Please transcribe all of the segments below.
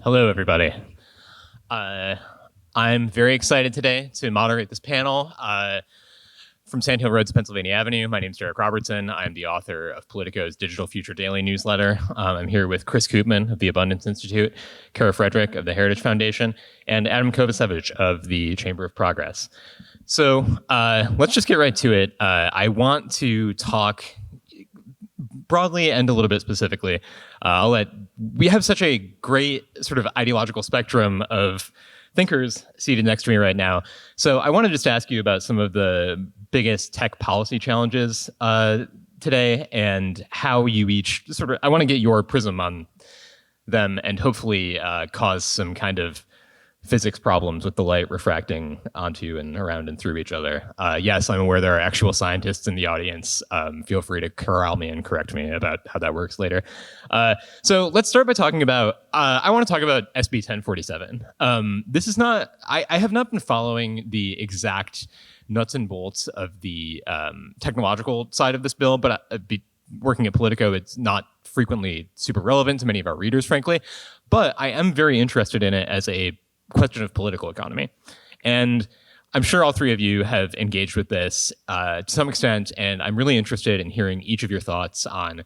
Hello, everybody. I'm very excited today to moderate this panel. From Sand Hill Road to Pennsylvania Avenue, my name is Frederick Robertson. I'm the author of Politico's Digital Future Daily newsletter. I'm here with Chris Koopman of the Abundance Institute, Frederick of the Heritage Foundation, and Adam Kovacevich of the Chamber of Progress. So let's just get right to it. I want to talk broadly and a little bit specifically. We have such a great sort of ideological spectrum of thinkers seated next to me right now. So I want to just ask you about some of the biggest tech policy challenges today and how you each I want to get your prism on them and hopefully cause some kind of physics problems with the light refracting onto and around and through each other. Yes, I'm aware there are actual scientists in the audience. Feel free to corral me and correct me about how that works later. So let's start by talking about, I want to talk about SB 1047. This is not, I have not been following the exact nuts and bolts of the technological side of this bill, but working at Politico, it's not frequently super relevant to many of our readers, frankly. But I am very interested in it as a question of political economy. And I'm sure all three of you have engaged with this to some extent, and I'm really interested in hearing each of your thoughts on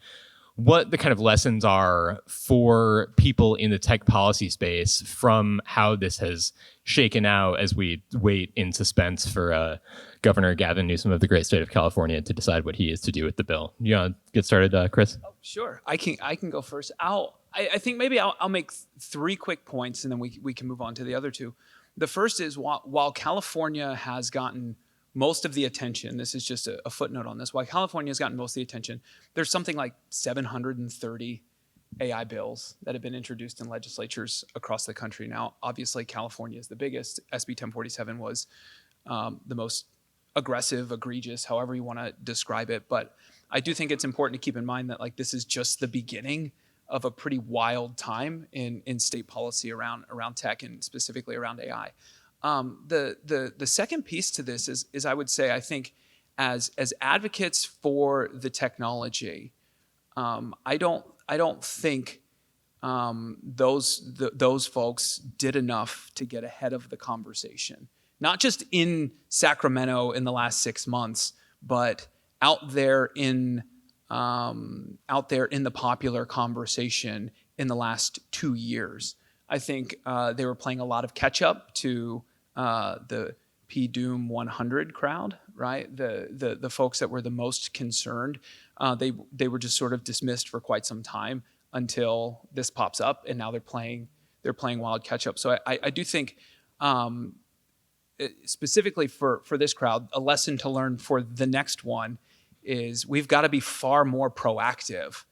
what the kind of lessons are for people in the tech policy space from how this has shaken out as we wait in suspense for Governor Gavin Newsom of the great state of California to decide what he is to do with the bill. You want to get started, Chris? Oh, sure. I can go first. I think maybe I'll make three quick points and then we can move on to the other two. The first is while California has gotten most of the attention, this is just a footnote on this, while California has gotten most of the attention, there's something like 730 AI bills that have been introduced in legislatures across the country. Now, obviously, California is the biggest. SB 1047 was the most aggressive, egregious, however you want to describe it. But I do think it's important to keep in mind that this is just the beginning of a pretty wild time in state policy around tech and specifically around AI. The second piece to this is I would say, I think as advocates for the technology, I don't think those folks did enough to get ahead of the conversation. Not just in Sacramento in the last 6 months, but out there in the popular conversation in the last 2 years. I think they were playing a lot of catch up to the PDoom 100 crowd, right? The folks that were the most concerned. They were just sort of dismissed for quite some time until this pops up, and now they're playing wild catch up. So I do think specifically for this crowd, a lesson to learn for the next one is we've got to be far more proactive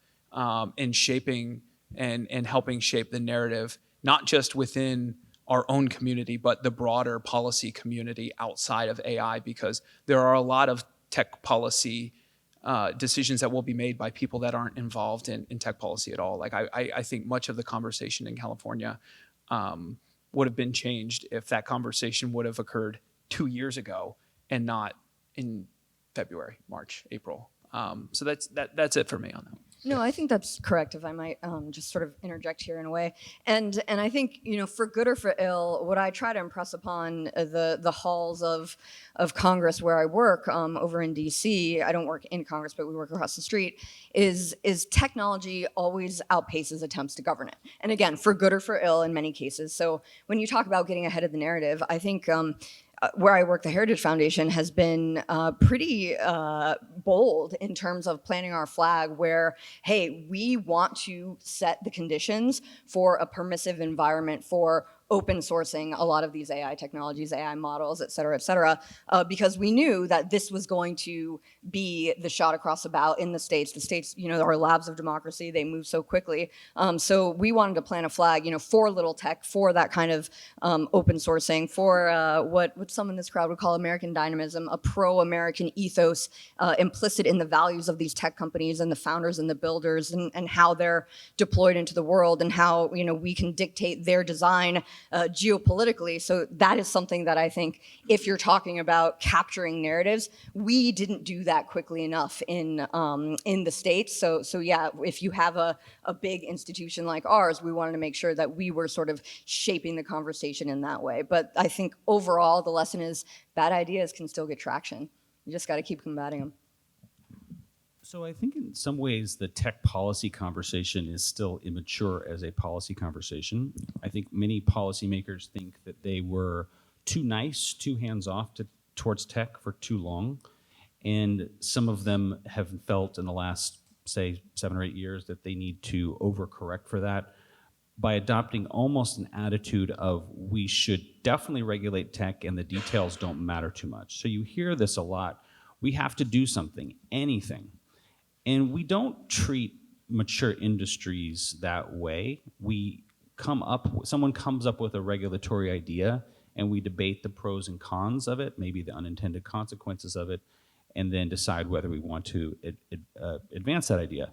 in shaping and helping shape the narrative, not just within our own community, but the broader policy community outside of AI, because there are a lot of tech policy decisions that will be made by people that aren't involved in tech policy at all. I think much of the conversation in California would have been changed if that conversation would have occurred 2 years ago and not in February, March, April. So that's it for me on that. No, I think that's correct, if I might just sort of interject here in a way. And I think, for good or for ill, what I try to impress upon the halls of Congress where I work over in DC, I don't work in Congress, but we work across the street, is technology always outpaces attempts to govern it. And again, for good or for ill in many cases. So when you talk about getting ahead of the narrative, I think where I work, the Heritage Foundation has been pretty bold in terms of planting our flag where, hey, we want to set the conditions for a permissive environment for open sourcing a lot of these AI technologies, AI models, et cetera, because we knew that this was going to be the shot across the bow in the states. The states, are labs of democracy. They move so quickly. So we wanted to plant a flag, for little tech, for that kind of open sourcing, for what some in this crowd would call American dynamism, a pro-American ethos implicit in the values of these tech companies and the founders and the builders and how they're deployed into the world and how, we can dictate their design geopolitically. So that is something that I think, if you're talking about capturing narratives, we didn't do that quickly enough in the States. So yeah, if you have a big institution like ours, we wanted to make sure that we were sort of shaping the conversation in that way. But I think overall, the lesson is bad ideas can still get traction. You just got to keep combating them. So I think in some ways the tech policy conversation is still immature as a policy conversation. I think many policymakers think that they were too nice, too hands-off towards tech for too long. And some of them have felt in the last, say, 7 or 8 years that they need to overcorrect for that by adopting almost an attitude of we should definitely regulate tech and the details don't matter too much. So you hear this a lot. We have to do something, anything. And we don't treat mature industries that way. Someone comes up with a regulatory idea and we debate the pros and cons of it, maybe the unintended consequences of it, and then decide whether we want to advance that idea.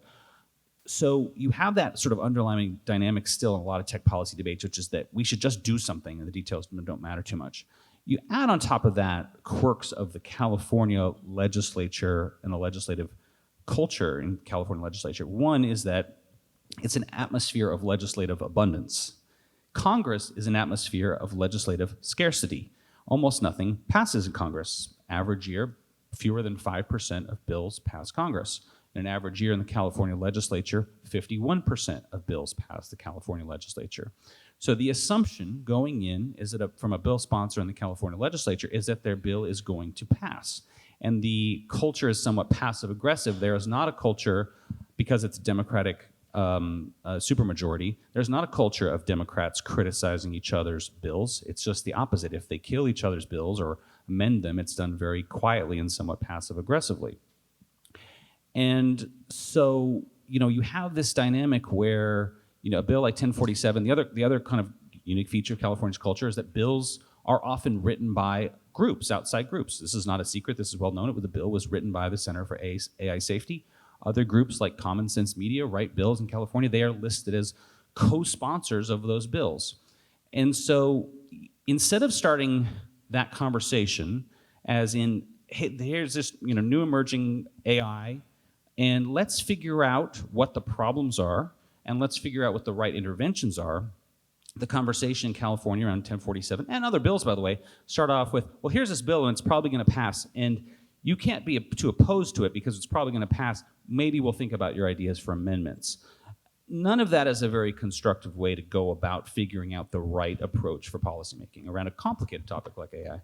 So you have that sort of underlying dynamic still in a lot of tech policy debates, which is that we should just do something and the details don't matter too much. You add on top of that quirks of the California legislature and the legislative culture in California legislature. One is that it's an atmosphere of legislative abundance. Congress is an atmosphere of legislative scarcity. Almost nothing passes in Congress. Average year, fewer than 5% of bills pass Congress. In an average year in the California legislature, 51% of bills pass the California legislature. So the assumption going in is that from a bill sponsor in the California legislature is that their bill is going to pass. And the culture is somewhat passive-aggressive. There is not a culture, because it's a Democratic supermajority, there's not a culture of Democrats criticizing each other's bills. It's just the opposite. If they kill each other's bills or amend them, it's done very quietly and somewhat passive-aggressively. And so, you have this dynamic where, a bill like 1047, the other kind of unique feature of California's culture is that bills are often written by groups, outside groups. This is not a secret. This is well known. The bill was written by the Center for AI Safety. Other groups like Common Sense Media write bills in California. They are listed as co-sponsors of those bills. And so instead of starting that conversation as in, hey, here's this new emerging AI, and let's figure out what the problems are, and let's figure out what the right interventions are, the conversation in California around 1047, and other bills, by the way, start off with, well, here's this bill, and it's probably going to pass, and you can't be too opposed to it because it's probably going to pass. Maybe we'll think about your ideas for amendments. None of that is a very constructive way to go about figuring out the right approach for policymaking around a complicated topic like AI.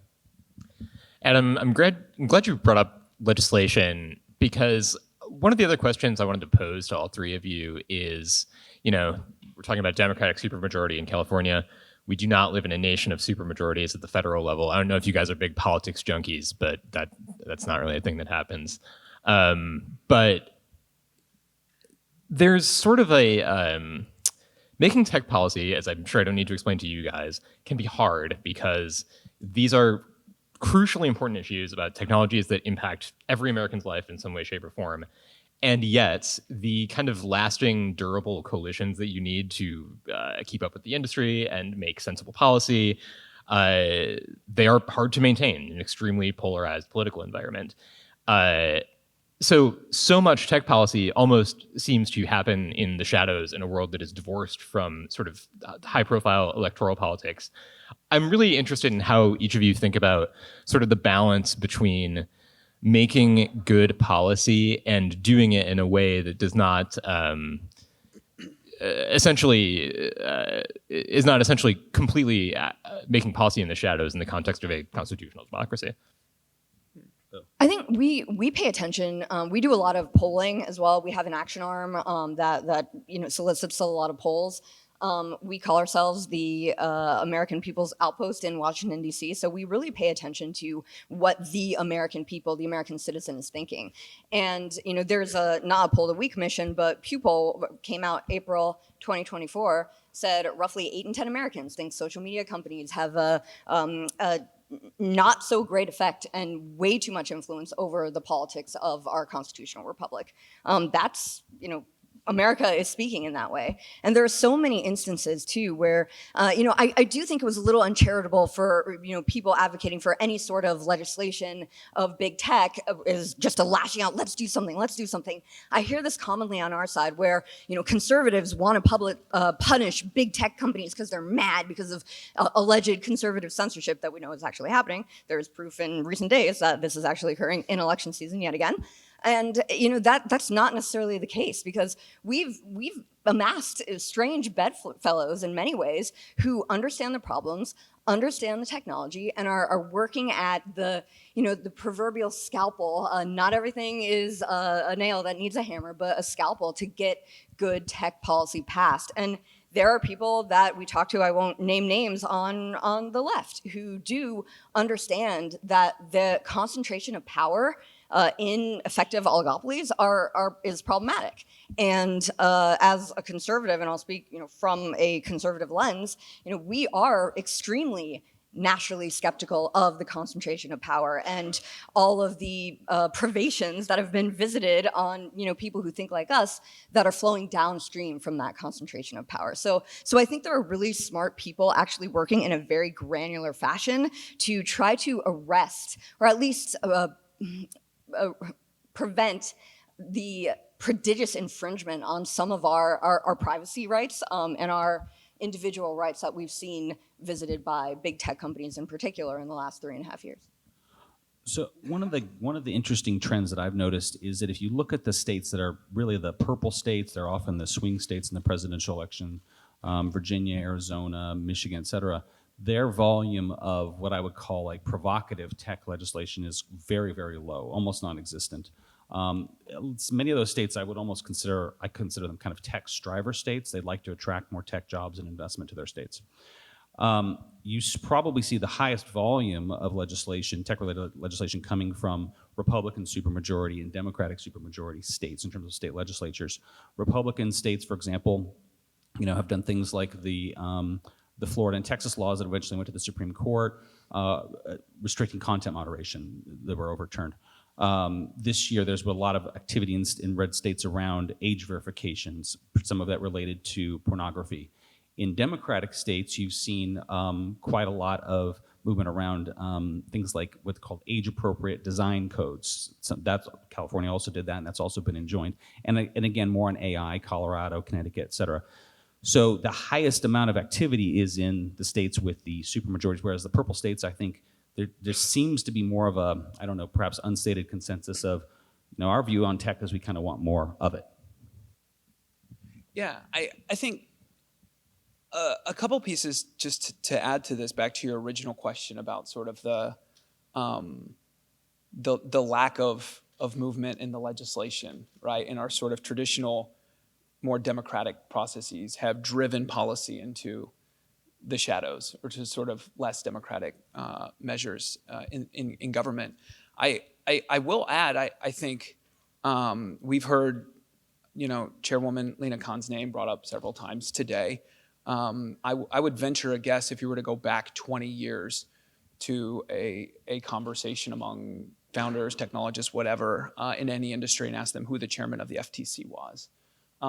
Adam, I'm glad you brought up legislation, because one of the other questions I wanted to pose to all three of you is, we're talking about Democratic supermajority in California. We do not live in a nation of supermajorities at the federal level. I don't know if you guys are big politics junkies, but that's not really a thing that happens. But there's sort of a making tech policy, as I'm sure I don't need to explain to you guys, can be hard because these are crucially important issues about technologies that impact every American's life in some way, shape, or form. And yet, the kind of lasting, durable coalitions that you need to keep up with the industry and make sensible policy, they are hard to maintain in an extremely polarized political environment. So much tech policy almost seems to happen in the shadows in a world that is divorced from sort of high-profile electoral politics. I'm really interested in how each of you think about sort of the balance between making good policy and doing it in a way that does not essentially completely making policy in the shadows in the context of a constitutional democracy. I think we pay attention. We do a lot of polling as well. We have an action arm that solicits a lot of polls. We call ourselves the American People's Outpost in Washington, D.C. So we really pay attention to what the American people, the American citizen is thinking. And, there's not a poll that we commissioned, but Pew Poll came out April 2024, said roughly 8 in 10 Americans think social media companies have a not so great effect and way too much influence over the politics of our constitutional republic. That's, America is speaking in that way. And there are so many instances too where, I do think it was a little uncharitable for, people advocating for any sort of legislation of big tech is just a lashing out, let's do something. I hear this commonly on our side where, conservatives want to punish big tech companies because they're mad because of alleged conservative censorship that we know is actually happening. There is proof in recent days that this is actually occurring in election season yet again. And that's not necessarily the case, because we've amassed strange bedfellows in many ways who understand the problems, understand the technology, and are working at the proverbial scalpel. Not everything is a nail that needs a hammer, but a scalpel to get good tech policy passed. And there are people that we talk to, I won't name names, on the left who do understand that the concentration of power in effective oligopolies is problematic. And as a conservative, and I'll speak from a conservative lens, we are extremely naturally skeptical of the concentration of power and all of the privations that have been visited on people who think like us that are flowing downstream from that concentration of power. So I think there are really smart people actually working in a very granular fashion to try to arrest, or at least prevent the prodigious infringement on some of our privacy rights and our individual rights that we've seen visited by big tech companies in particular in the last 3.5 years. So one of the interesting trends that I've noticed is that if you look at the states that are really the purple states, they're often the swing states in the presidential election, Virginia, Arizona, Michigan, et cetera, their volume of what I would call like provocative tech legislation is very, very low, almost non-existent. Many of those states I consider them kind of tech striver states. They'd like to attract more tech jobs and investment to their states. You probably see the highest volume of legislation, tech-related legislation, coming from Republican supermajority and Democratic supermajority states in terms of state legislatures. Republican states, for example, have done things like the Florida and Texas laws that eventually went to the Supreme Court, restricting content moderation that were overturned. This year, there's been a lot of activity in red states around age verifications, some of that related to pornography. In Democratic states, you've seen quite a lot of movement around things like what's called age-appropriate design codes. So California also did that, and that's also been enjoined. And again, more on AI, Colorado, Connecticut, et cetera. So the highest amount of activity is in the states with the supermajorities, whereas the purple states, I think, there seems to be more of a, I don't know, perhaps unstated consensus of, our view on tech is we kind of want more of it. Yeah, I think a couple pieces just to add to this, back to your original question about sort of the lack of movement in the legislation, right? In our sort of traditional, more democratic processes have driven policy into the shadows, or to sort of less democratic measures in government. I will add, I think we've heard, Chairwoman Lena Khan's name brought up several times today. I would venture a guess, if you were to go back 20 years to a conversation among founders, technologists, whatever, in any industry, and ask them who the chairman of the FTC was,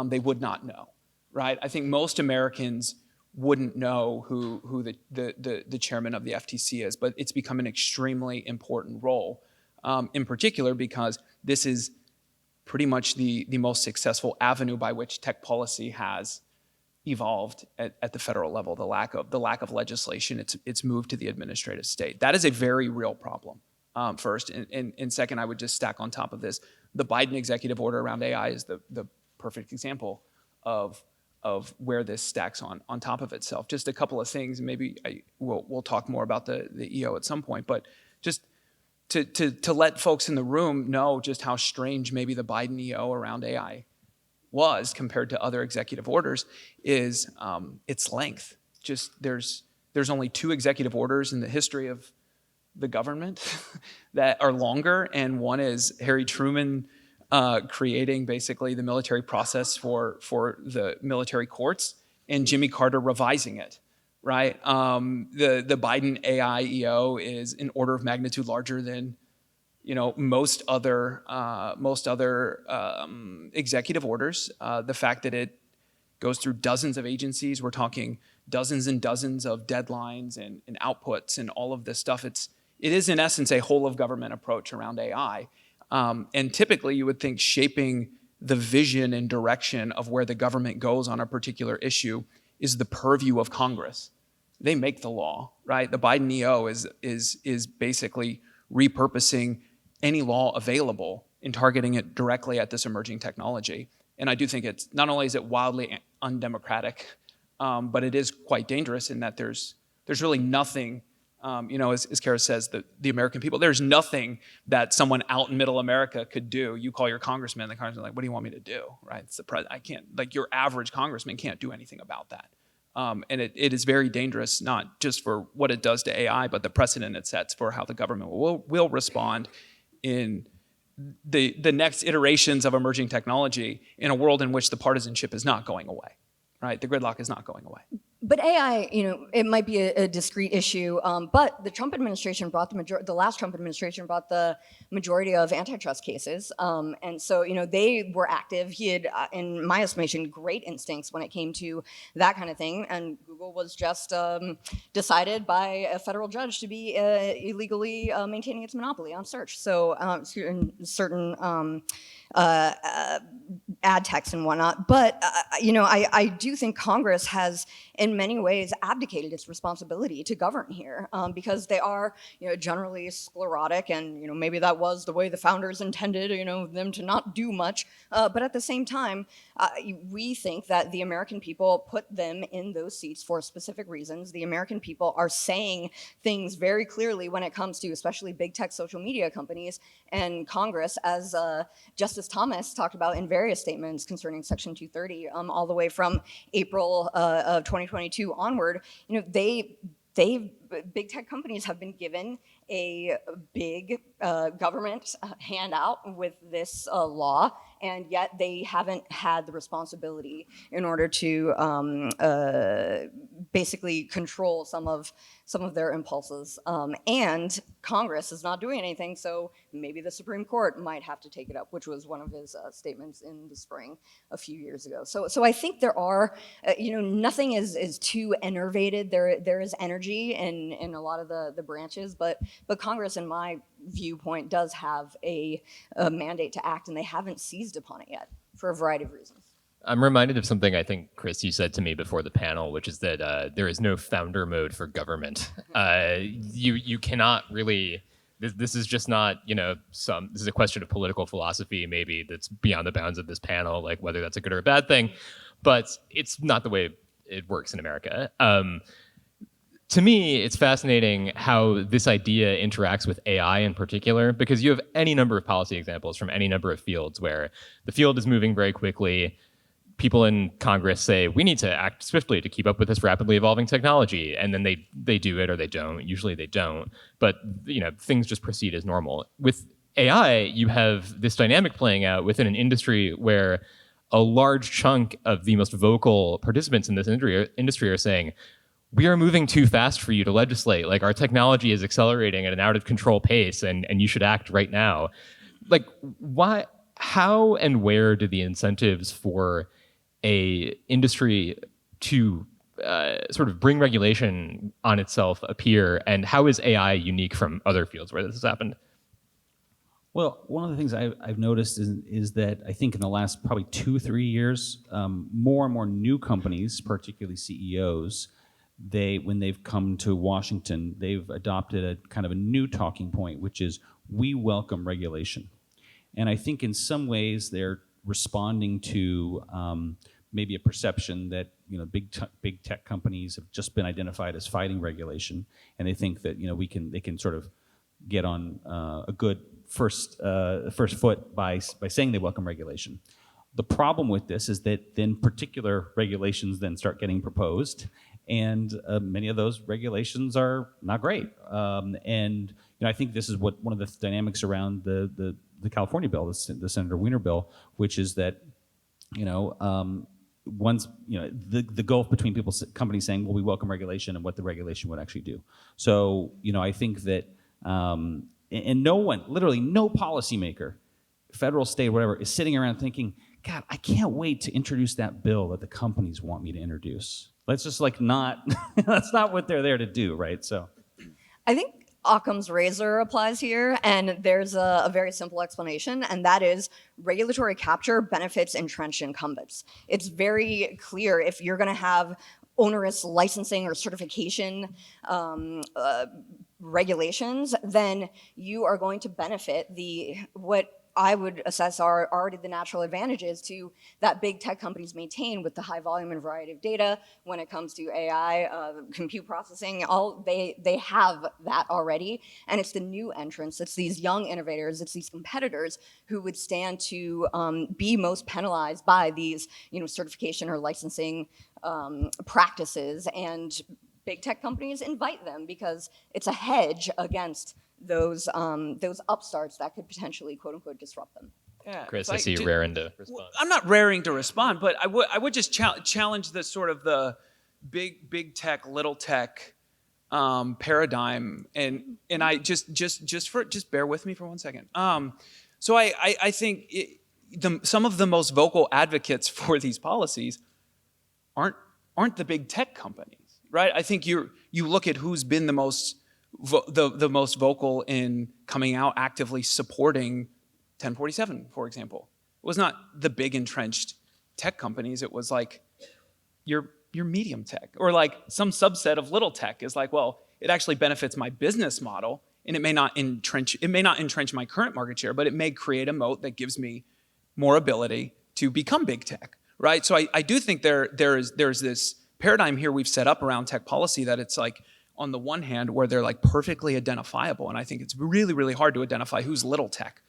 they would not know, right? I think most Americans wouldn't know who the chairman of the FTC is, but it's become an extremely important role, in particular because this is pretty much the most successful avenue by which tech policy has evolved at the federal level. The lack of legislation, it's moved to the administrative state. That is a very real problem, first. And second, I would just stack on top of this, the Biden executive order around AI is the perfect example of where this stacks on top of itself. Just a couple of things, and maybe we'll talk more about the EO at some point, but just to let folks in the room know just how strange maybe the Biden EO around AI was compared to other executive orders is its length. Just there's only 2 executive orders in the history of the government that are longer, and one is Harry Truman creating basically the military process for the military courts, and Jimmy Carter revising it, right? The Biden AI EO is an order of magnitude larger than most other executive orders. The fact that it goes through dozens of agencies, we're talking dozens and dozens of deadlines and outputs and all of this stuff. It is in essence a whole of government approach around AI. And typically you would think shaping the vision and direction of where the government goes on a particular issue is the purview of Congress. They make the law, right? The Biden EO is basically repurposing any law available and targeting it directly at this emerging technology. And I do think it's not only is it wildly undemocratic, but it is quite dangerous in that there's really nothing, as Kara says, the American people, there's nothing that someone out in middle America could do. You call your congressman, the congressman's like, what do you want me to do, right? It's the president. I can't, like your average congressman can't do anything about that. And it is very dangerous, not just for what it does to AI, but the precedent it sets for how the government will respond in the next iterations of emerging technology in a world in which the partisanship is not going away, right? The gridlock is not going away. But AI, it might be a discrete issue, but the Trump administration brought the last Trump administration brought the majority of antitrust cases. And so, they were active. He had, in my estimation, great instincts when it came to that kind of thing. And Google was just decided by a federal judge to be illegally maintaining its monopoly on search. So certain ad techs and whatnot. But, I do think Congress has, in many ways, abdicated its responsibility to govern here because they are, generally sclerotic, and maybe that was the way the founders intended, them to not do much. But at the same time, we think that the American people put them in those seats for specific reasons. The American people are saying things very clearly when it comes to, especially big tech social media companies, and Congress, as Justice Thomas talked about in various statements concerning Section 230, all the way from April of 2022 onward. Big tech companies have been given a big government handout with this law, and yet they haven't had the responsibility in order to basically control some of their impulses. And Congress is not doing anything, so maybe the Supreme Court might have to take it up, which was one of his statements in the spring a few years ago. So I think there are, nothing is too enervated. There is energy in a lot of the branches, but Congress, in my viewpoint, does have a mandate to act, and they haven't seized upon it yet for a variety of reasons. I'm reminded of something I think, Chris, you said to me before the panel, which is that there is no founder mode for government. You cannot really. This is just not, this is a question of political philosophy, maybe, that's beyond the bounds of this panel, like whether that's a good or a bad thing. But it's not the way it works in America. To me, it's fascinating how this idea interacts with AI in particular, because you have any number of policy examples from any number of fields where the field is moving very quickly. People in Congress say, we need to act swiftly to keep up with this rapidly evolving technology. And then they do it or they don't. Usually they don't. But things just proceed as normal. With AI, you have this dynamic playing out within an industry where a large chunk of the most vocal participants in this industry are saying, we are moving too fast for you to legislate. Like, our technology is accelerating at an out of control pace, and you should act right now. Like, why, how and where do the incentives for a industry to sort of bring regulation on itself appear, and how is AI unique from other fields where this has happened? Well, one of the things I've noticed is that I think in the last probably 2-3 years, more and more new companies, particularly CEOs, when they've come to Washington, they've adopted a kind of a new talking point, which is, we welcome regulation. And I think in some ways they're responding to maybe a perception that big tech companies have just been identified as fighting regulation, and they think that they can sort of get on a good first foot by saying they welcome regulation. The problem with this is that then particular regulations then start getting proposed, and many of those regulations are not great. And I think this is what one of the dynamics around the California bill, the Senator Wiener bill, which is that once the gulf between companies saying, well, we welcome regulation, and what the regulation would actually do. So I think that And no one, literally no policymaker, federal, state, whatever, is sitting around thinking, God, I can't wait to introduce that bill that the companies want me to introduce. Let's just not, that's not what they're there to do, right? So I think Occam's razor applies here, and there's a very simple explanation, and that is regulatory capture benefits entrenched incumbents. It's very clear if you're going to have onerous licensing or certification regulations, then you are going to benefit what I would assess are already the natural advantages to that big tech companies maintain with the high volume and variety of data when it comes to AI, compute processing. They have that already, and it's the new entrants, it's these young innovators, it's these competitors who would stand to be most penalized by these, certification or licensing practices, and big tech companies invite them because it's a hedge against those upstarts that could potentially, quote unquote, disrupt them. Yeah, Chris, I see you raring to respond. I'm not raring to respond, but I would just challenge the sort of the big tech, little tech paradigm, and I just bear with me for 1 second. So I think some of the most vocal advocates for these policies aren't the big tech companies, right? I think you look at who's been the most vocal in coming out actively supporting 1047, for example. It was not the big entrenched tech companies. It was like your medium tech, or like some subset of little tech is like, well, it actually benefits my business model, and it may not entrench my current market share, but it may create a moat that gives me more ability to become big tech, right? So I do think there's this paradigm here we've set up around tech policy that it's like, on the one hand, where they're like perfectly identifiable, and I think it's really, really hard to identify who's little tech,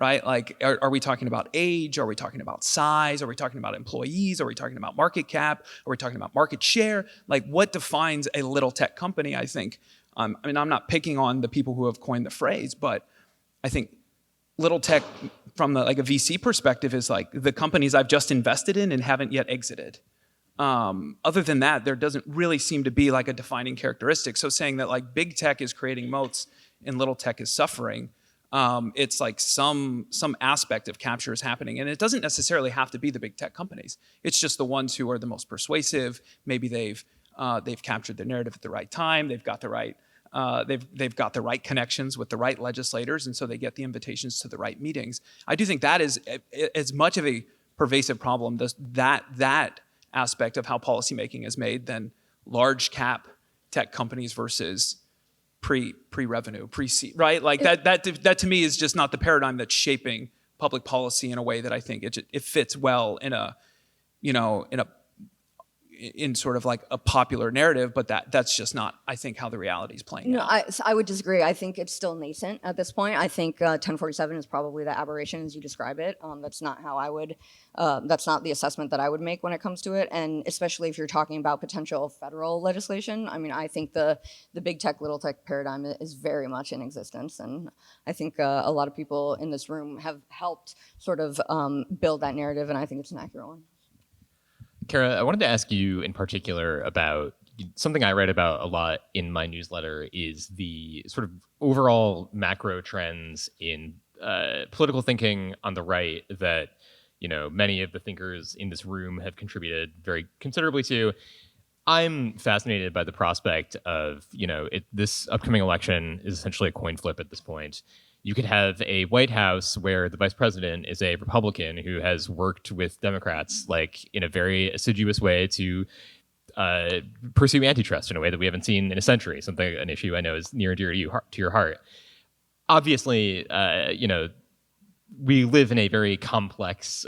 right? Like, are we talking about age? Are we talking about size? Are we talking about employees? Are we talking about market cap? Are we talking about market share? Like, what defines a little tech company? I think, I'm not picking on the people who have coined the phrase, but I think little tech from a VC perspective is like the companies I've just invested in and haven't yet exited. Other than that, there doesn't really seem to be like a defining characteristic. So saying that like big tech is creating moats and little tech is suffering, it's like some aspect of capture is happening. And it doesn't necessarily have to be the big tech companies. It's just the ones who are the most persuasive. Maybe they've captured their narrative at the right time. They've got the right they've got the right connections with the right legislators, and so they get the invitations to the right meetings. I do think that is as much of a pervasive problem, that aspect of how policymaking is made, than large cap tech companies versus pre-revenue, pre-seed, right? Like that to me is just not the paradigm that's shaping public policy in a way that I think it fits well in sort of like a popular narrative, but that's just not, I think, how the reality is playing out. I would disagree. I think it's still nascent at this point. I think 1047 is probably the aberration as you describe it. That's not how I would, that's not the assessment that I would make when it comes to it. And especially if you're talking about potential federal legislation, I mean, I think the big tech, little tech paradigm is very much in existence. And I think a lot of people in this room have helped sort of build that narrative, and I think it's an accurate one. Kara, I wanted to ask you in particular about something I write about a lot in my newsletter, is the sort of overall macro trends in political thinking on the right that, many of the thinkers in this room have contributed very considerably to. I'm fascinated by the prospect of, this upcoming election is essentially a coin flip at this point. You could have a White House where the vice president is a Republican who has worked with Democrats like in a very assiduous way to pursue antitrust in a way that we haven't seen in a century, an issue I know is near and dear to your heart. Obviously, we live in a very complex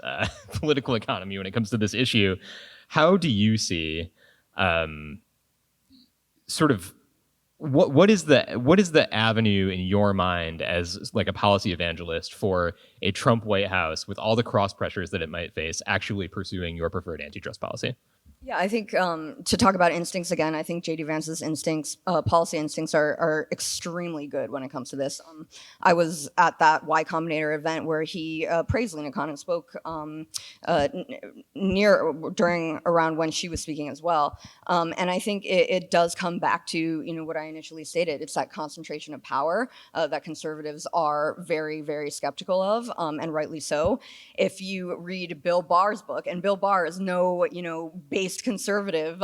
political economy when it comes to this issue. How do you see sort of what is the avenue in your mind as like a policy evangelist for a Trump White House with all the cross pressures that it might face actually pursuing your preferred antitrust policy? Yeah, I think to talk about instincts again, I think J.D. Vance's instincts, policy instincts, are extremely good when it comes to this. I was at that Y Combinator event where he praised Lena Khan and spoke during around when she was speaking as well. And I think it does come back to what I initially stated. It's that concentration of power that conservatives are very, very skeptical of, and rightly so. If you read Bill Barr's book, and Bill Barr is no based conservative,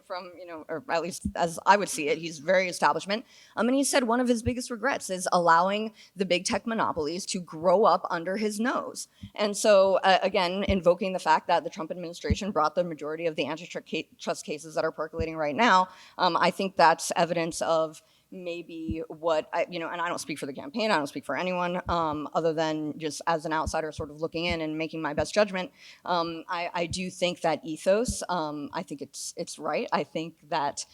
from or at least as I would see it, he's very establishment. And he said one of his biggest regrets is allowing the big tech monopolies to grow up under his nose. And so again, invoking the fact that the Trump administration brought the majority of the antitrust cases that are percolating right now, I think that's evidence of maybe what and I don't speak for the campaign, I don't speak for anyone other than just as an outsider sort of looking in and making my best judgment. I do think that ethos, I think it's right. I think that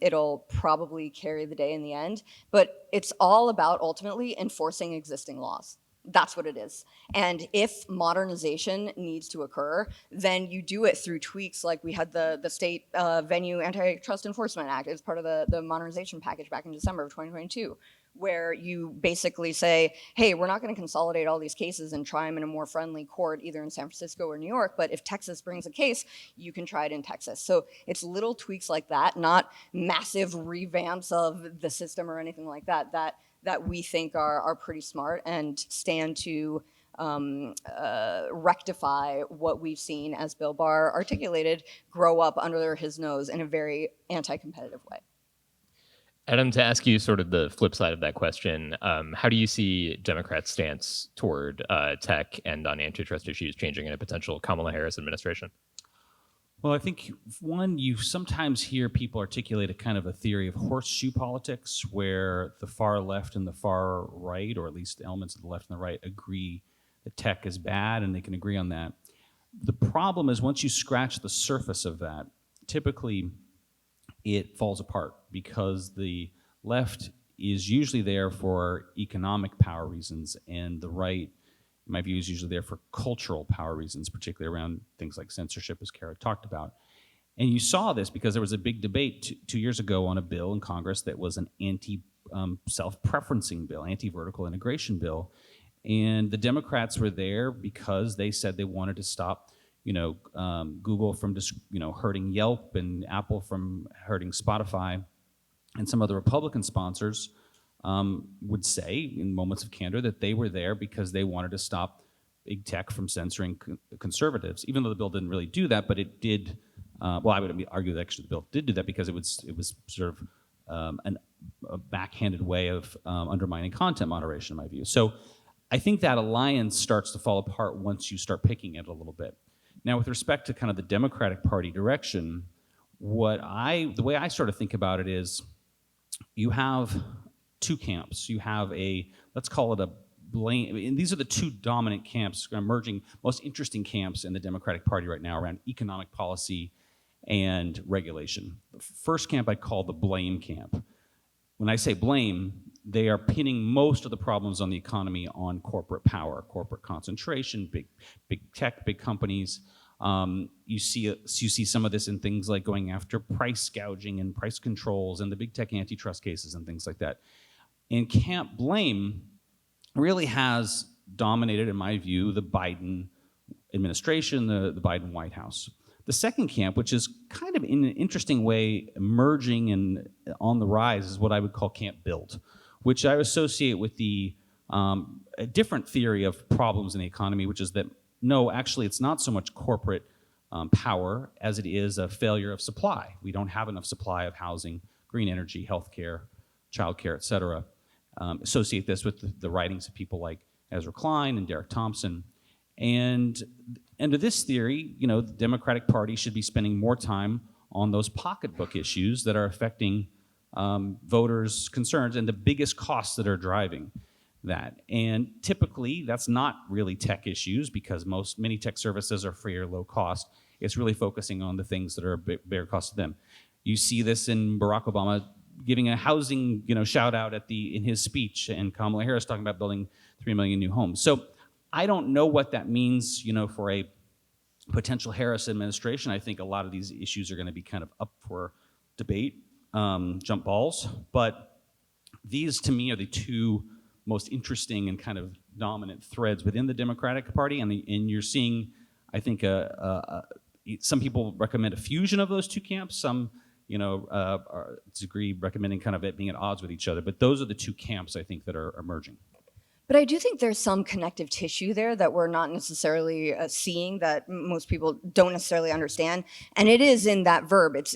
it'll probably carry the day in the end, but it's all about ultimately enforcing existing laws. That's what it is. And if modernization needs to occur, then you do it through tweaks like we had the State Venue Antitrust Enforcement Act as part of the modernization package back in December of 2022, where you basically say, hey, we're not going to consolidate all these cases and try them in a more friendly court either in San Francisco or New York, but if Texas brings a case, you can try it in Texas. So it's little tweaks like that, not massive revamps of the system or anything like that, that we think are pretty smart and stand to rectify what we've seen, as Bill Barr articulated, grow up under his nose in a very anti-competitive way. Adam, to ask you sort of the flip side of that question, how do you see Democrats' stance toward tech and on antitrust issues changing in a potential Kamala Harris administration? Well, I think, one, you sometimes hear people articulate a kind of a theory of horseshoe politics where the far left and the far right, or at least elements of the left and the right, agree that tech is bad and they can agree on that. The problem is once you scratch the surface of that, typically it falls apart because the left is usually there for economic power reasons and the right, in my view, is usually there for cultural power reasons, particularly around things like censorship, as Kara talked about. And you saw this because there was a big debate 2 years ago on a bill in Congress that was an anti-self-preferencing bill, anti-vertical integration bill. And the Democrats were there because they said they wanted to stop Google from hurting Yelp and Apple from hurting Spotify. And some other Republican sponsors would say in moments of candor that they were there because they wanted to stop big tech from censoring conservatives, even though the bill didn't really do that, but it did. Well, I would argue that actually the bill did do that because it was sort of a backhanded way of undermining content moderation, in my view. So I think that alliance starts to fall apart once you start picking it a little bit. Now, with respect to kind of the Democratic Party direction, the way I sort of think about it is you have two camps. You have let's call it a blame, and these are the two dominant camps, emerging, most interesting camps in the Democratic Party right now around economic policy and regulation. The first camp I'd call the blame camp. When I say blame, they are pinning most of the problems on the economy on corporate power, corporate concentration, big tech, big companies. You see some of this in things like going after price gouging and price controls and the big tech antitrust cases and things like that. And camp blame really has dominated, in my view, the Biden administration, the Biden White House. The second camp, which is kind of in an interesting way emerging and on the rise, is what I would call camp build, which I associate with a different theory of problems in the economy, which is that, no, actually it's not so much corporate power as it is a failure of supply. We don't have enough supply of housing, green energy, healthcare, childcare, et cetera. Associate this with the writings of people like Ezra Klein and Derek Thompson. And under this theory, the Democratic Party should be spending more time on those pocketbook issues that are affecting voters' concerns and the biggest costs that are driving that. And typically, that's not really tech issues because many tech services are free or low cost. It's really focusing on the things that are a bigger cost to them. You see this in Barack Obama giving a housing, shout out in his speech, and Kamala Harris talking about building 3 million new homes. So I don't know what that means, for a potential Harris administration, I think a lot of these issues are going to be kind of up for debate, jump balls. But these, to me, are the two most interesting and kind of dominant threads within the Democratic Party. And you're seeing, I think, some people recommend a fusion of those two camps. Some, disagree, recommending kind of it being at odds with each other. But those are the two camps, I think, that are emerging. But I do think there's some connective tissue there that we're not necessarily seeing, that most people don't necessarily understand. And it is in that verb. It's,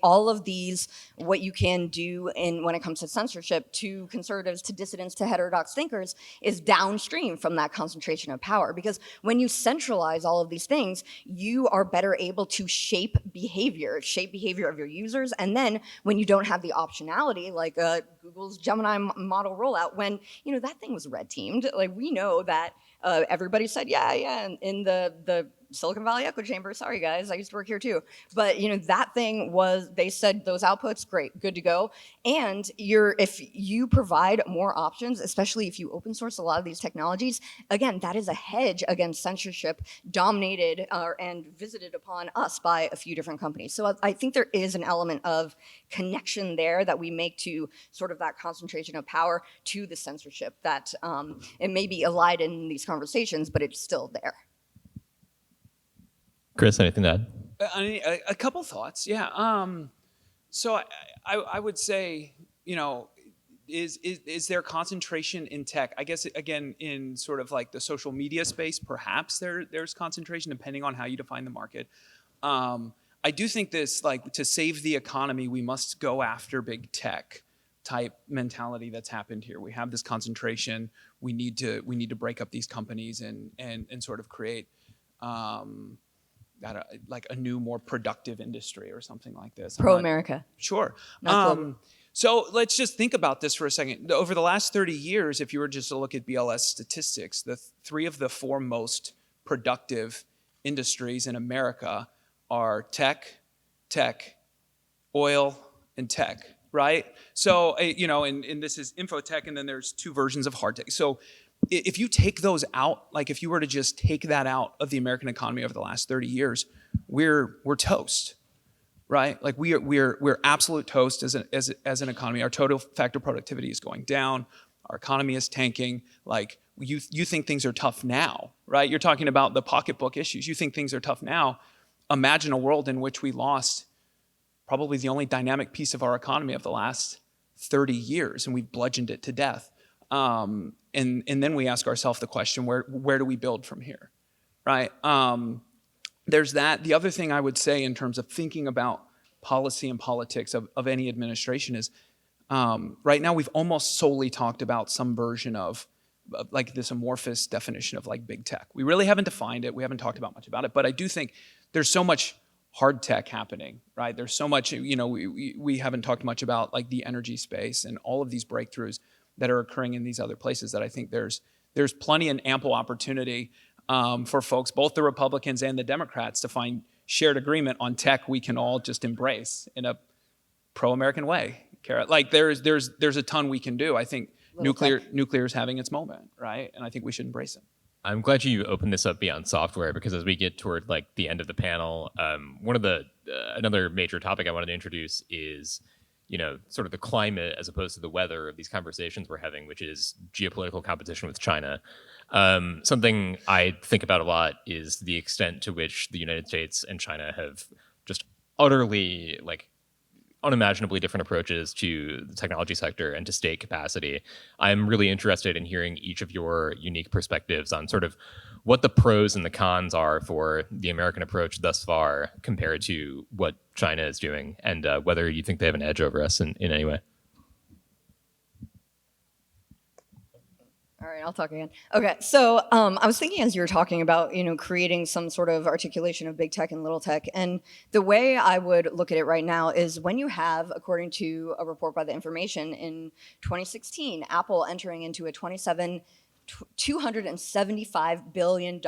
all of these, what you can do when it comes to censorship to conservatives, to dissidents, to heterodox thinkers, is downstream from that concentration of power. Because when you centralize all of these things, you are better able to shape behavior of your users. And then when you don't have the optionality, like Google's Gemini model rollout, when, that thing was red teamed. Like, we know that everybody said, yeah, in the Silicon Valley echo chamber. Sorry, guys, I used to work here too. But that thing they said those outputs, great, good to go. And if you provide more options, especially if you open source a lot of these technologies, again, that is a hedge against censorship dominated and visited upon us by a few different companies. So I think there is an element of connection there that we make to sort of that concentration of power to the censorship that it may be allied in these conversations, but it's still there. Chris, anything to add? A couple thoughts, yeah. So I would say, is there concentration in tech? I guess, again, in sort of like the social media space, perhaps there's concentration depending on how you define the market. I do think this, like, to save the economy, we must go after big tech type mentality that's happened here. We have this concentration. We need to break up these companies and sort of create like a new, more productive industry or something like this. Pro-America. Sure. So let's just think about this for a second. Over the last 30 years, if you were just to look at BLS statistics, the 3 of the 4 most productive industries in America are tech, oil, and tech, right? So, and this is infotech, and then there's 2 versions of hard tech. So if you take those out, like if you were to just take that out of the American economy over the last 30 years, we're toast, right? Like we're absolute toast as an economy. Our total factor productivity is going down. Our economy is tanking. Like you think things are tough now, right? You're talking about the pocketbook issues. You think things are tough now. Imagine a world in which we lost probably the only dynamic piece of our economy of the last 30 years, and we've bludgeoned it to death. And then we ask ourselves the question, where do we build from here, right? There's that. The other thing I would say in terms of thinking about policy and politics of any administration is, right now we've almost solely talked about some version of like this amorphous definition of like big tech. We really haven't defined it. We haven't talked about much about it, but I do think there's so much hard tech happening, right? There's so much, we haven't talked much about like the energy space and all of these breakthroughs that are occurring in these other places that I think there's plenty and ample opportunity for folks, both the Republicans and the Democrats, to find shared agreement on tech we can all just embrace in a pro-American way. Like there's a ton we can do. I think nuclear is having its moment, right? And I think we should embrace it. I'm glad you opened this up beyond software, because as we get toward like the end of the panel, one of the another major topic I wanted to introduce is sort of the climate as opposed to the weather of these conversations we're having, which is geopolitical competition with China. Something I think about a lot is the extent to which the United States and China have just utterly like unimaginably different approaches to the technology sector and to state capacity. I'm really interested in hearing each of your unique perspectives on sort of what the pros and the cons are for the American approach thus far compared to what China is doing, and whether you think they have an edge over us in any way. All right, I'll talk again. Okay, so I was thinking as you were talking about, creating some sort of articulation of big tech and little tech, and the way I would look at it right now is when you have, according to a report by The Information in 2016, Apple entering into a $275 billion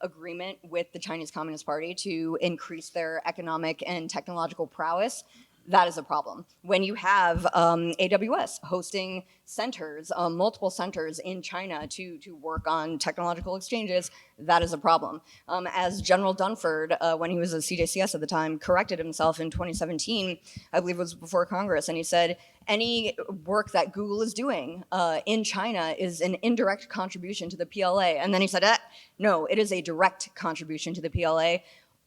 agreement with the Chinese Communist Party to increase their economic and technological prowess. that is a problem. When you have AWS hosting centers, multiple centers in China to work on technological exchanges, that is a problem. As General Dunford, when he was a CJCS at the time, corrected himself in 2017, I believe it was before Congress, and he said, any work that Google is doing in China is an indirect contribution to the PLA. And then he said, no, it is a direct contribution to the PLA.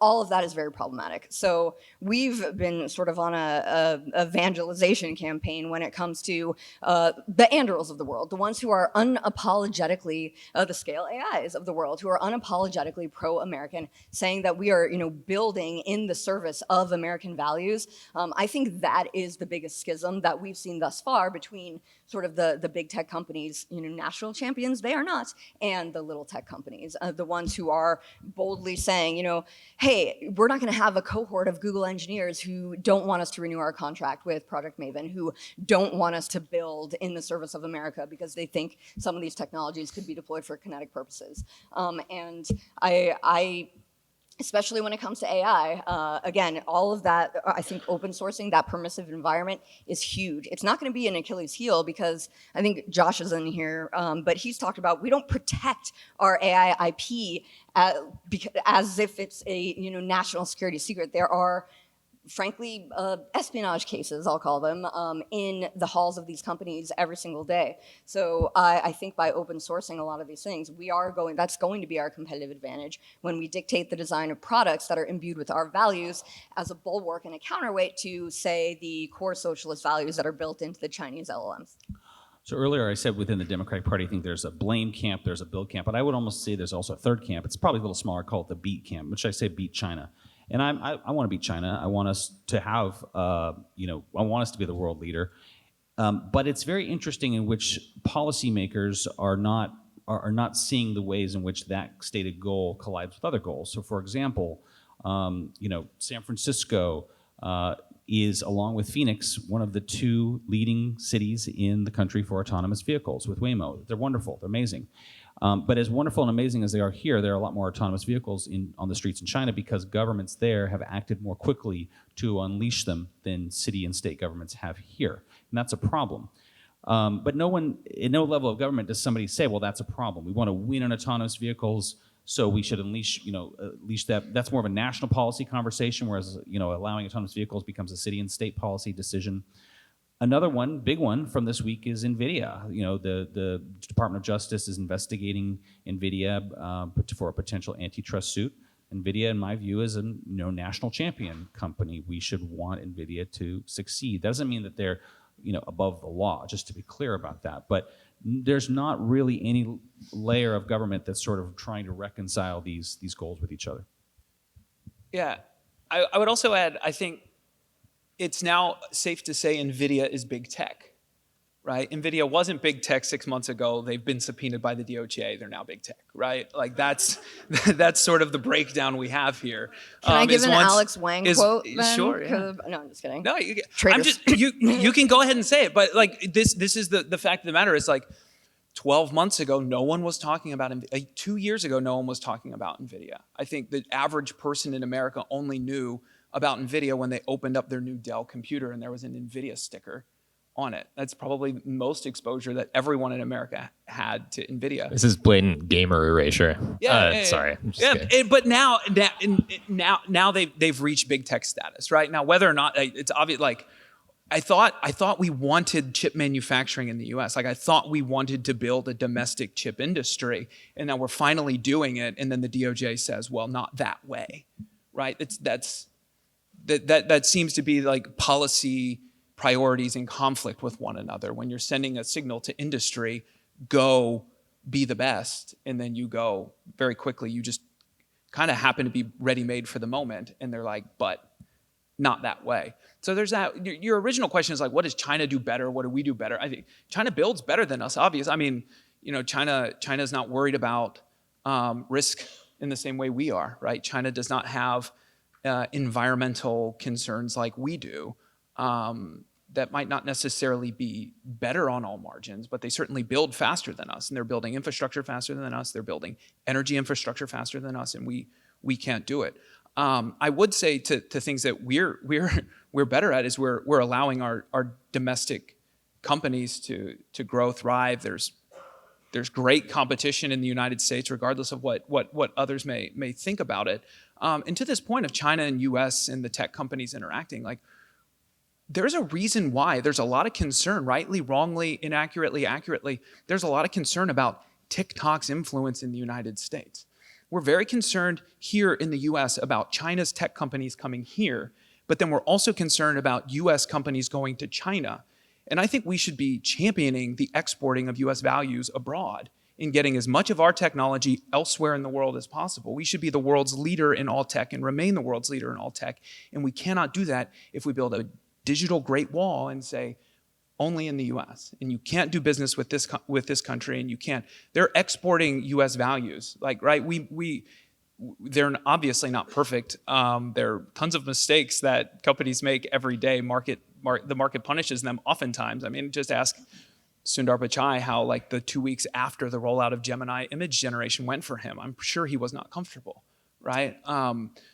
All of that is very problematic. So we've been sort of on a evangelization campaign when it comes to the Andurils of the world, the ones who are unapologetically the scale AIs of the world, who are unapologetically pro-American, saying that we are, building in the service of American values. I think that is the biggest schism that we've seen thus far between sort of the big tech companies, national champions, they are not, and the little tech companies, the ones who are boldly saying, hey, we're not going to have a cohort of Google engineers who don't want us to renew our contract with Project Maven, who don't want us to build in the service of America because they think some of these technologies could be deployed for kinetic purposes. And I especially when it comes to AI, again, all of that, I think open sourcing, that permissive environment is huge. It's not going to be an Achilles heel because I think Josh is in here, but he's talked about we don't protect our AI IP as if it's a national security secret. There are, frankly, espionage cases, I'll call them, in the halls of these companies every single day. So I think by open sourcing a lot of these things, that's going to be our competitive advantage when we dictate the design of products that are imbued with our values as a bulwark and a counterweight to, say, the core socialist values that are built into the Chinese LLMs. So earlier I said within the Democratic Party, I think there's a blame camp, there's a build camp, but I would almost say there's also a third camp. It's probably a little smaller, called the beat camp, which I say beat China. And I want to beat China. I want us to have, I want us to be the world leader. But it's very interesting in which policymakers are not seeing the ways in which that stated goal collides with other goals. So, for example, San Francisco is, along with Phoenix, one of the 2 leading cities in the country for autonomous vehicles with Waymo. They're wonderful. They're amazing. But as wonderful and amazing as they are here, there are a lot more autonomous vehicles on the streets in China because governments there have acted more quickly to unleash them than city and state governments have here. And that's a problem. But no one, at no level of government does somebody say, well, that's a problem. We want to win on autonomous vehicles, so we should unleash that. That's more of a national policy conversation, whereas allowing autonomous vehicles becomes a city and state policy decision. Another one, big one from this week is NVIDIA. The Department of Justice is investigating NVIDIA for a potential antitrust suit. NVIDIA, in my view, is a national champion company. We should want NVIDIA to succeed. That doesn't mean that they're above the law, just to be clear about that. But there's not really any layer of government that's sort of trying to reconcile these goals with each other. Yeah, I would also add, I think it's now safe to say NVIDIA is big tech, right? NVIDIA wasn't big tech 6 months ago. They've been subpoenaed by the DOJ. They're now big tech, right? Like that's sort of the breakdown we have here. Can I give an Alex Wang quote then? Sure, yeah. No, I'm just kidding. No, you can go ahead and say it, but like this is the fact of the matter is, like, 12 months ago, no one was talking about NVIDIA. 2 years ago, no one was talking about NVIDIA. I think the average person in America only knew about NVIDIA when they opened up their new Dell computer and there was an NVIDIA sticker on it. That's probably most exposure that everyone in America had to NVIDIA. This is blatant gamer erasure. Sorry. But now they've reached big tech status, right? Now, whether or not it's obvious, like, I thought we wanted chip manufacturing in the U.S. Like, I thought we wanted to build a domestic chip industry, and now we're finally doing it. And then the DOJ says, "Well, not that way," right? That seems to be like policy priorities in conflict with one another. When you're sending a signal to industry, go be the best, and then you go very quickly. You just kind of happen to be ready-made for the moment, and they're like, "But not that way." So there's that. Your original question is like, what does China do better? What do we do better? I think China builds better than us, obvious. I mean, China's not worried about risk in the same way we are, right? China does not have environmental concerns like we do. That might not necessarily be better on all margins, but they certainly build faster than us, and they're building infrastructure faster than us. They're building energy infrastructure faster than us, and we can't do it. I would say to things that we're we're better at is we're allowing our domestic companies to grow, thrive. There's great competition in the United States, regardless of what others may think about it. And to this point of China and U.S. and the tech companies interacting, like, there's a reason why. There's a lot of concern, rightly, wrongly, inaccurately, accurately. There's a lot of concern about TikTok's influence in the United States. We're very concerned here in the U.S. about China's tech companies coming here, but then we're also concerned about U.S. companies going to China. And I think we should be championing the exporting of U.S. values abroad in getting as much of our technology elsewhere in the world as possible. We should be the world's leader in all tech and remain the world's leader in all tech. And we cannot do that if we build a digital Great Wall and say, only in the U.S. And you can't do business with this country, and you can't. They're exporting U.S. values, like, right? They're obviously not perfect. There are tons of mistakes that companies make every day. The market punishes them oftentimes. I mean, just ask Sundar Pichai how, like, the 2 weeks after the rollout of Gemini image generation went for him. I'm sure he was not comfortable, right?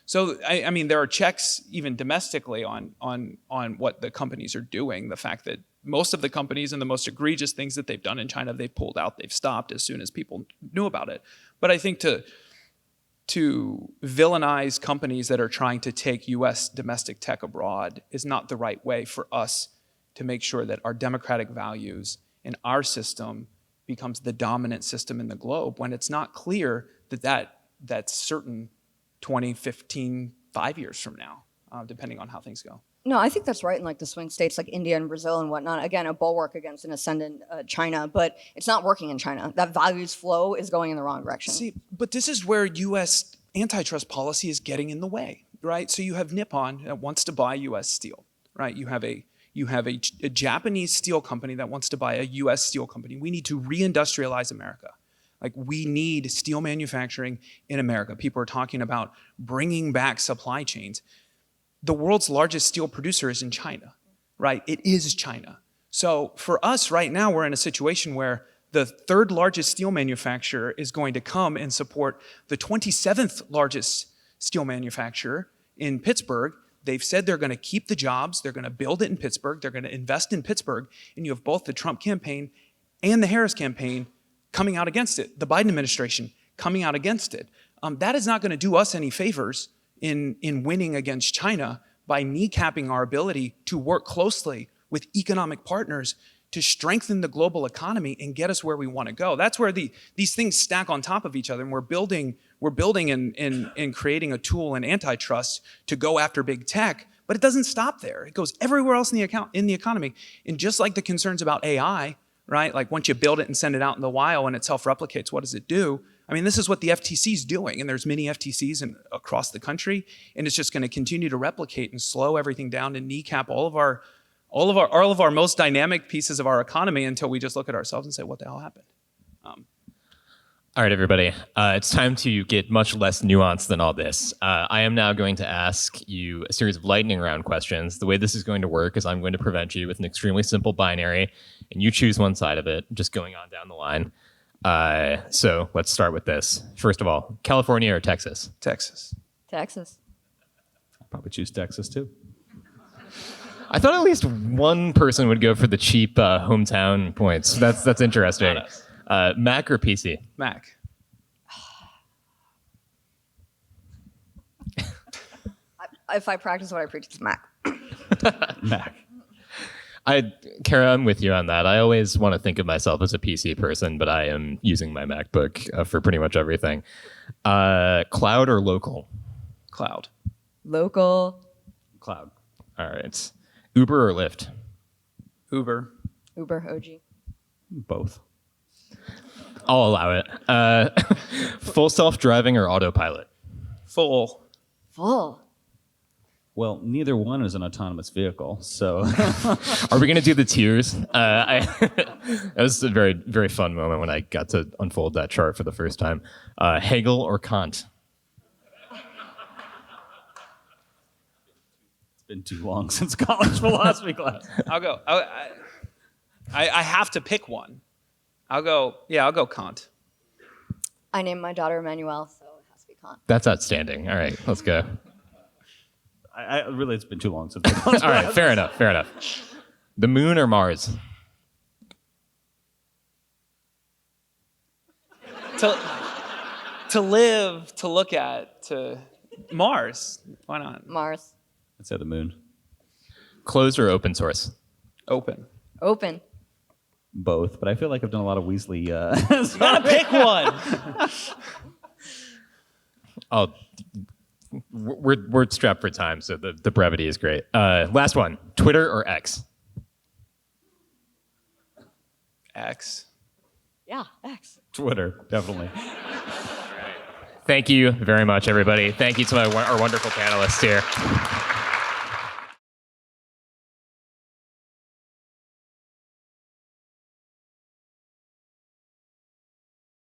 So I mean, there are checks even domestically on what the companies are doing. The fact that most of the companies and the most egregious things that they've done in China, they've pulled out, they've stopped as soon as people knew about it. But I think to villainize companies that are trying to take U.S. domestic tech abroad is not the right way for us to make sure that our democratic values and our system becomes the dominant system in the globe, when it's not clear that's certain 20, 15, 5 years from now, depending on how things go. No, I think that's right in, like, the swing states like India and Brazil and whatnot. Again, a bulwark against an ascendant China, but it's not working in China. That values flow is going in the wrong direction. See, but this is where U.S. antitrust policy is getting in the way, right? So you have Nippon that wants to buy U.S. steel, right? You have a Japanese steel company that wants to buy a U.S. steel company. We need to reindustrialize America. Like, we need steel manufacturing in America. People are talking about bringing back supply chains. The world's largest steel producer is in China, right? It is China. So for us right now, we're in a situation where the third largest steel manufacturer is going to come and support the 27th largest steel manufacturer in Pittsburgh. They've said they're going to keep the jobs. They're going to build it in Pittsburgh. They're going to invest in Pittsburgh. And you have both the Trump campaign and the Harris campaign coming out against it, the Biden administration coming out against it. That is not going to do us any favors in winning against China by kneecapping our ability to work closely with economic partners to strengthen the global economy and get us where we want to go. That's where these things stack on top of each other, and we're building and creating a tool in antitrust to go after big tech. But it doesn't stop there. It goes everywhere else in the economy. And just like the concerns about AI, right? Like, once you build it and send it out in the wild and it self-replicates, what does it do? I mean, this is what the FTC is doing, and there's many FTCs across the country, and it's just going to continue to replicate and slow everything down and kneecap all of our most dynamic pieces of our economy until we just look at ourselves and say, what the hell happened? All right, everybody. It's time to get much less nuanced than all this. I am now going to ask you a series of lightning round questions. The way this is going to work is I'm going to present you with an extremely simple binary, and you choose one side of it, just going on down the line. So let's start with this. First of all, California or Texas? Texas. Texas. I'd probably choose Texas too. I thought at least one person would go for the cheap hometown points. That's interesting. Mac or PC? Mac. If I practice what I preach, it's Mac. Mac. Kara, I'm with you on that. I always want to think of myself as a PC person, but I am using my MacBook for pretty much everything. Cloud or local? Cloud. Local. Cloud. All right. Uber or Lyft? Uber. Uber, OG. Both. I'll allow it. Full self-driving or autopilot? Full. Full. Well, neither one is an autonomous vehicle, so. Are we going to do the tiers? That was a very, very fun moment when I got to unfold that chart for the first time. Hegel or Kant? It's been too long since college philosophy class. I'll go. I have to pick one. I'll go Kant. I named my daughter Emmanuel, so it has to be Kant. That's outstanding. All right, let's go. I really, it's been too long since. All right, fair enough. The moon or Mars? To live, to look at, to Mars. Why not? Mars. I'd say the moon. Closed or open source? Open. Open. Both, but I feel like I've done a lot of Weasley. You gotta pick one. Oh, we're strapped for time, so the brevity is great. Last one: Twitter or X? X. Yeah, X. Twitter, definitely. Thank you very much, everybody. Thank you to our wonderful panelists here.